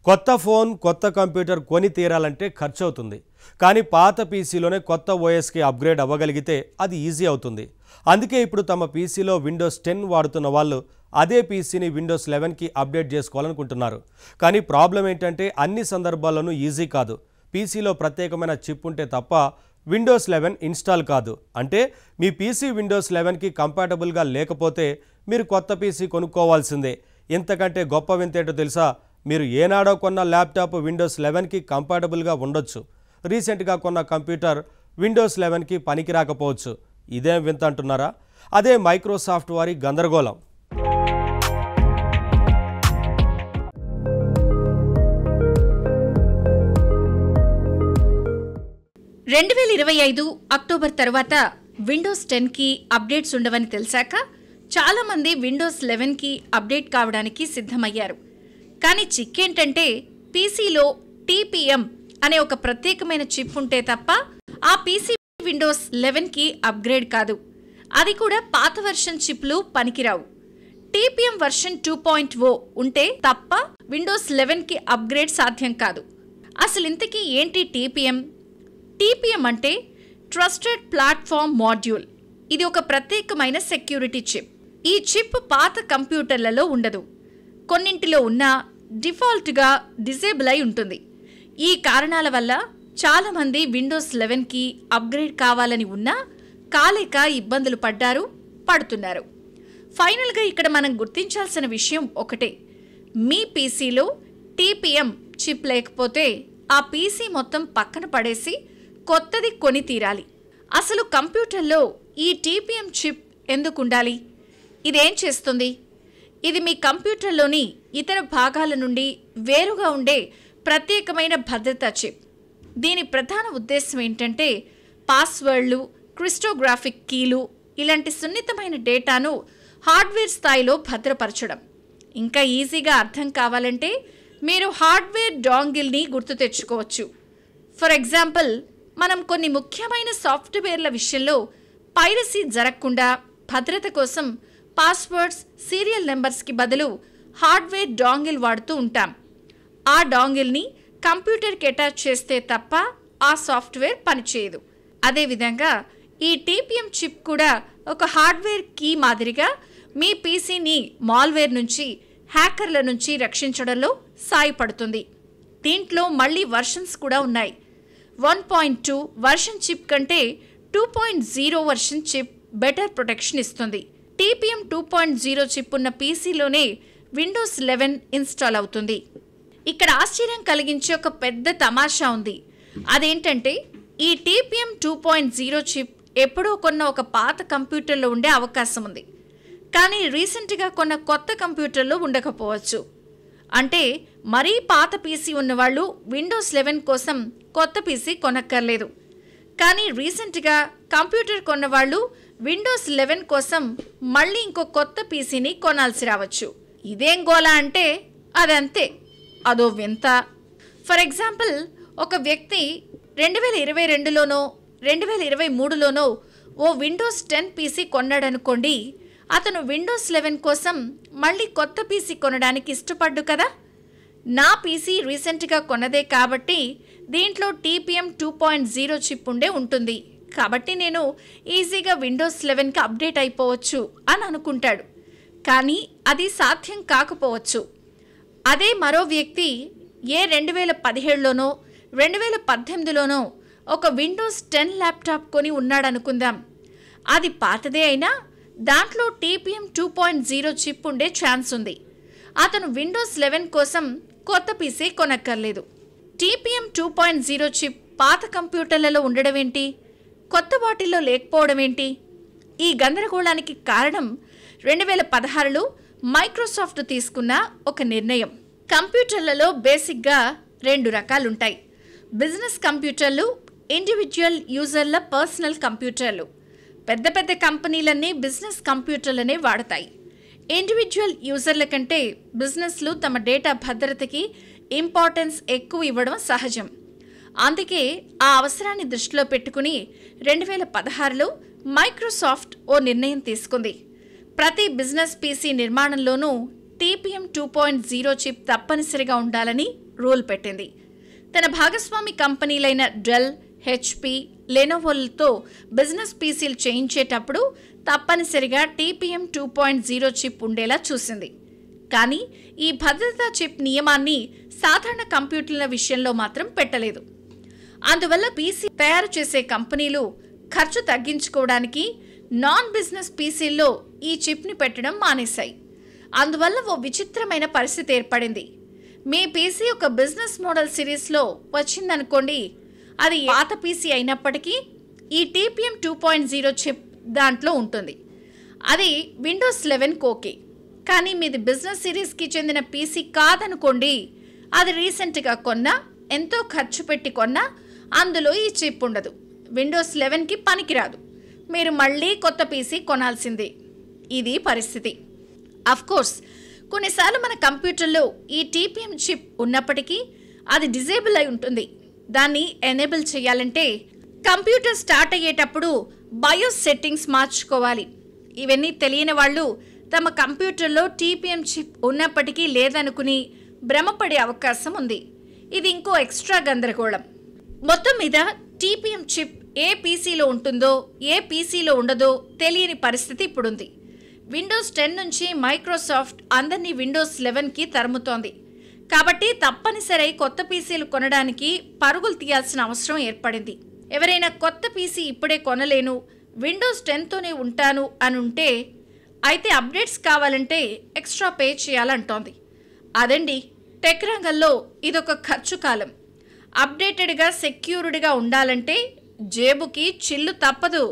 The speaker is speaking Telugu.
కొత్త ఫోన్ కొత్త కంప్యూటర్ కొని తీరాలంటే ఖర్చు అవుతుంది. కానీ పాత పీసీలోనే కొత్త ఓఎస్కి అప్గ్రేడ్ అవ్వగలిగితే అది ఈజీ అవుతుంది. అందుకే ఇప్పుడు తమ పీసీలో విండోస్ 10 వాడుతున్న వాళ్ళు అదే పీసీని విండోస్ 11కి అప్డేట్ చేసుకోవాలనుకుంటున్నారు. కానీ ప్రాబ్లం ఏంటంటే అన్ని సందర్భాల్లోనూ ఈజీ కాదు. పీసీలో ప్రత్యేకమైన చిప్ ఉంటే తప్ప విండోస్ 11 ఇన్స్టాల్ కాదు. అంటే మీ పీసీ విండోస్ 11కి కంపాటబుల్గా లేకపోతే మీరు కొత్త పీసీ కొనుక్కోవాల్సిందే. ఇంతకంటే గొప్ప వింతేంటో తెలుసా? మీరు ఏనాడో కొన్న ల్యాప్టాప్ విండోస్ 11కి కంపాటబుల్గా ఉండొచ్చు. రీసెంట్గా కొన్న కంప్యూటర్ విండోస్ 11కి పనికి రాకపోవచ్చు. ఇదేం వింత అంటున్నారా? అదే మైక్రోసాఫ్ట్ వారి గందరగోళం. అక్టోబర్ తర్వాత విండోస్ 10కి అప్డేట్స్ ఉండవని తెలిసాక చాలామంది విండోస్ 11కి అప్డేట్ కావడానికి సిద్ధమయ్యారు. కానీ చిక్కేంటంటే పీసీలో టీపీఎం అనే ఒక ప్రత్యేకమైన చిప్ ఉంటే తప్ప ఆ పీసీ విండోస్ 11కి అప్గ్రేడ్ కాదు. అది కూడా పాత వర్షన్ చిప్లు పనికిరావు. టీపీఎం వర్షన్ 2.0 ఉంటే తప్ప విండోస్ 11కి అప్గ్రేడ్ సాధ్యం కాదు. అసలు ఇంతకీ ఏంటి టీపీఎం? టీపీఎం అంటే ట్రస్టెడ్ ప్లాట్ఫామ్ మాడ్యూల్. ఇది ఒక ప్రత్యేకమైన సెక్యూరిటీ చిప్. ఈ చిప్ పాత కంప్యూటర్లలో ఉండదు. కొన్నింటిలో ఉన్న డిఫాల్ట్గా డిజేబుల్ అయి ఉంటుంది. ఈ కారణాల వల్ల చాలామంది విండోస్ 11కి అప్గ్రేడ్ కావాలని ఉన్నా కాలేక ఇబ్బందులు పడుతున్నారు. ఫైనల్గా ఇక్కడ మనం గుర్తించాల్సిన విషయం ఒకటే. మీ పీసీలో టీపీఎం చిప్ లేకపోతే ఆ పీసీ మొత్తం పక్కన పడేసి కొత్తది కొని తీరాలి. అసలు కంప్యూటర్లో ఈ టీపీఎం చిప్ ఎందుకు ఉండాలి? ఇదేం చేస్తుంది? ఇది మీ కంప్యూటర్లోని ఇతర భాగాల నుండి వేరుగా ఉండే ప్రత్యేకమైన భద్రతా చిప్. దీని ప్రధాన ఉద్దేశం ఏంటంటే పాస్వర్డ్లు, క్రిప్టోగ్రాఫిక్ కీలు ఇలాంటి సున్నితమైన డేటాను హార్డ్వేర్ స్థాయిలో భద్రపరచడం. ఇంకా ఈజీగా అర్థం కావాలంటే మీరు హార్డ్వేర్ డాంగిల్ని గుర్తు తెచ్చుకోవచ్చు. ఫర్ ఎగ్జాంపుల్, మనం కొన్ని ముఖ్యమైన సాఫ్ట్వేర్ల విషయంలో పైరసీ జరగకుండా భద్రత కోసం పాస్వర్డ్స్, సీరియల్ నెంబర్స్కి బదులు హార్డ్వేర్ డాంగిల్ వాడుతూ ఉంటాం. ఆ డాంగిల్ని కంప్యూటర్కి అటాచ్ చేస్తే తప్ప ఆ సాఫ్ట్వేర్ పనిచేయదు. అదేవిధంగా ఈ టీపీఎం చిప్ కూడా ఒక హార్డ్వేర్ కీ మాదిరిగా మీ పీసీని మాల్వేర్ నుంచి, హ్యాకర్ల నుంచి రక్షించడంలో సాయపడుతుంది. దీంట్లో మళ్ళీ వర్షన్స్ కూడా ఉన్నాయి. 1.2 వర్షన్ చిప్ కంటే 2.0 వర్షన్ చిప్ బెటర్ ప్రొటెక్షన్ ఇస్తుంది. టీపీఎం 2.0 చిప్ ఉన్న పీసీలోనే విండోస్ 11 ఇన్స్టాల్ అవుతుంది. ఇక్కడ ఆశ్చర్యం కలిగించే ఒక పెద్ద తమాషా ఉంది. అదేంటంటే ఈ టీపీఎం 2.0 చిప్ ఎప్పుడో కొన్న ఒక పాత కంప్యూటర్లో ఉండే అవకాశం ఉంది. కానీ రీసెంట్గా కొన్న కొత్త కంప్యూటర్లో ఉండకపోవచ్చు. అంటే మరీ పాత పీసీ ఉన్నవాళ్ళు విండోస్ 11 కోసం కొత్త పీసీ కొనక్కర్లేదు. కానీ రీసెంట్గా కంప్యూటర్ కొన్నవాళ్ళు విండోస్ 11 కోసం మళ్ళీ ఇంకో కొత్త పీసీని కొనాల్సి రావచ్చు. ఇదేం గోలా అంటే అదంతే, అదో వింత. ఫర్ ఎగ్జాంపుల్, ఒక వ్యక్తి 2022లోనో 2023లోనో ఓ విండోస్ 10 పీసీ కొన్నాడనుకోండి. అతను విండోస్ 11 కోసం మళ్ళీ కొత్త పీసీ కొనడానికి ఇష్టపడ్డు కదా. నా పీసీ రీసెంట్గా కొన్నదే కాబట్టి దీంట్లో టీపీఎం 2.0 చిప్ ఉండే ఉంటుంది. కాబట్టి నేను ఈజీగా విండోస్ 11కి అప్డేట్ అయిపోవచ్చు అని అనుకుంటాడు. కానీ అది సాధ్యం కాకపోవచ్చు. అదే మరో వ్యక్తి 2017లోనో 2018లోనో ఒక విండోస్ 10 ల్యాప్టాప్ కొని ఉన్నాడనుకుందాం. అది పాతదే అయినా దాంట్లో టీపీఎం 2.0 చిప్ ఉండే ఛాన్స్ ఉంది. అతను విండోస్ 11 కోసం కొత్త పీసీ కొనక్కర్లేదు. టీపీఎం 2.0 చిప్ పాత కంప్యూటర్లలో ఉండడం ఏంటి, కొత్త వాటిల్లో లేకపోవడం ఏంటి? ఈ గందరగోళానికి కారణం 2016లో మైక్రోసాఫ్ట్ తీసుకున్న ఒక నిర్ణయం. కంప్యూటర్లలో బేసిక్గా 2 రకాలుంటాయి. బిజినెస్ కంప్యూటర్లు, ఇండివిజువల్ యూజర్ల పర్సనల్ కంప్యూటర్లు. పెద్ద పెద్ద కంపెనీలన్నీ బిజినెస్ కంప్యూటర్లనే వాడతాయి. ఇండివిజువల్ యూజర్ల కంటే బిజినెస్లు తమ డేటా భద్రతకి ఇంపార్టెన్స్ ఎక్కువ ఇవ్వడం సహజం. అందుకే ఆ అవసరాన్ని దృష్టిలో పెట్టుకుని 2016లో మైక్రోసాఫ్ట్ ఓ నిర్ణయం తీసుకుంది. ప్రతి బిజినెస్ పీసీ నిర్మాణంలోనూ టీపీఎం 2.0 చిప్ తప్పనిసరిగా ఉండాలని రూల్ పెట్టింది. తన భాగస్వామి కంపెనీలైన డెల్, హెచ్పి, లెనోవోలతో బిజినెస్ పీసీలు చేయించేటప్పుడు తప్పనిసరిగా TPM 2.0 చిప్ ఉండేలా చూసింది. కానీ ఈ భద్రతా చిప్ నియమాన్ని సాధారణ కంప్యూటర్ల విషయంలో మాత్రం పెట్టలేదు. అందువల్ల పీసీ తయారు చేసే కంపెనీలు ఖర్చు తగ్గించుకోవడానికి నాన్ బిజినెస్ పీసీల్లో ఈ చిప్ని పెట్టడం మానేశాయి. అందువల్ల ఓ విచిత్రమైన పరిస్థితి ఏర్పడింది. మీ పీసీ ఒక బిజినెస్ మోడల్ సిరీస్లో వచ్చిందనుకోండి, అది పాత పీసీ అయినప్పటికీ ఈ TPM 2.0 చిప్ దాంట్లో ఉంటుంది. అది విండోస్ 11 ఓకే. కానీ మీది బిజినెస్ సిరీస్కి చెందిన పీసీ కాదనుకోండి, అది రీసెంట్గా కొన్నా, ఎంతో ఖర్చు పెట్టి కొన్నా అందులో ఈ చిప్ ఉండదు. విండోస్ 11కి పనికిరాదు. మీరు మళ్ళీ కొత్త పీసీ కొనాల్సిందే. ఇది పరిస్థితి. అఫ్కోర్స్ కొన్నిసార్లు మన కంప్యూటర్లో ఈ TPM చిప్ ఉన్నప్పటికీ అది డిజేబుల్ అయి ఉంటుంది. దాన్ని ఎనేబుల్ చేయాలంటే కంప్యూటర్ స్టార్ట్ అయ్యేటప్పుడు బయోస్ సెట్టింగ్స్ మార్చుకోవాలి. ఇవన్నీ తెలియని వాళ్ళు తమ కంప్యూటర్లో TPM చిప్ ఉన్నప్పటికీ లేదనుకుని భ్రమపడే అవకాశం ఉంది. ఇది ఇంకో ఎక్స్ట్రా గందరగోళం. మొత్తం మీద TPM చిప్ ఏ పీసీలో ఉంటుందో, ఏ పీసీలో ఉండదో తెలియని పరిస్థితి ఇప్పుడుంది. విండోస్ 10 నుంచి మైక్రోసాఫ్ట్ అందరినీ విండోస్ 11కి తరుముతోంది. కాబట్టి తప్పనిసరి కొత్త పీసీలు కొనడానికి పరుగులు తీయాల్సిన అవసరం ఏర్పడింది. ఎవరైనా కొత్త పీసీ ఇప్పుడే కొనలేను, విండోస్ 10తోనే ఉంటాను అని ఉంటే అయితే అప్డేట్స్ కావాలంటే ఎక్స్ట్రా పే చేయాలంటోంది. అదండి, టెక్ రంగంలో ఇదొక ఖర్చు కాలం. అప్డేటెడ్గా, సెక్యూర్డ్గా ఉండాలంటే జేబుకి చిల్లు తప్పదు.